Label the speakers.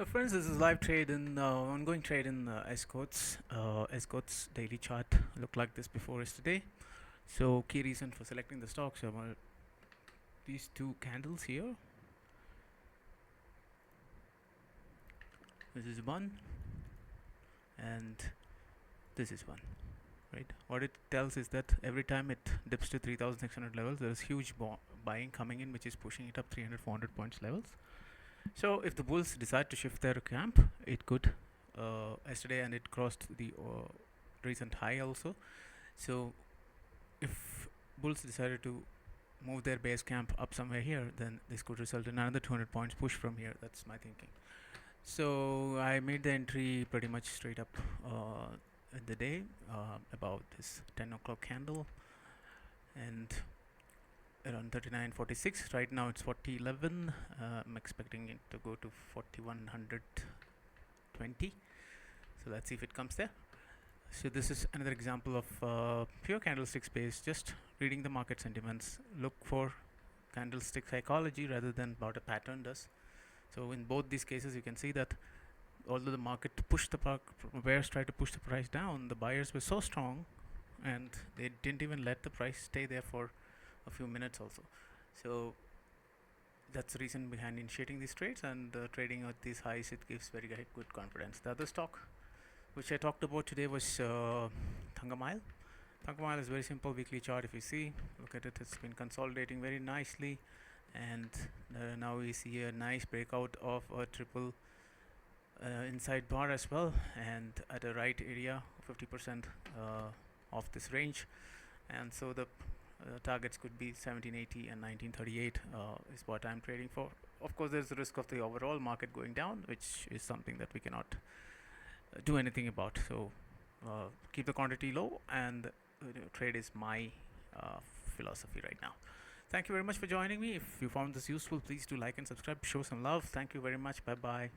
Speaker 1: Friends, this is live trade in ongoing trade in escorts. Escorts daily chart looked like this before yesterday. So key reason for selecting the stocks are these two candles here. This is one, and this is one. Right. What it tells is that every time it dips to 3,600 levels, there is huge buying coming in, which is pushing it up 300, 400 points levels. So if the bulls decide to shift their camp, it could. Yesterday, and it crossed the recent high also. So if bulls decided to move their base camp up somewhere here, then this could result in another 200 points push from here. That's my thinking. So I made the entry pretty much straight up in the day, about this 10 o'clock candle, and around 39.46. Right now it's 40.11. I'm expecting it to go to 4120. So let's see if it comes there. So this is another example of pure candlestick space, just reading the market sentiments. Look for candlestick psychology rather than what a pattern does. So in both these cases, you can see that although the market pushed the bears tried to push the price down, the buyers were so strong, and they didn't even let the price stay there for a few minutes also. So that's the reason behind initiating these trades, and trading at these highs, it gives very good confidence. The other stock which I talked about today was Thangamile. Thangamile is very simple weekly chart. If you see, look at it, it's been consolidating very nicely, and now we see a nice breakout of a triple inside bar as well, and at a right area, 50% of this range. And so the targets could be 1780 and 1938 is what I'm trading for. Of course, there's the risk of the overall market going down, which is something that we cannot do anything about. So keep the quantity low, and trade is my philosophy right now. Thank you very much for joining me. If you found this useful, please do like and subscribe, show some love. Thank you very much. Bye bye.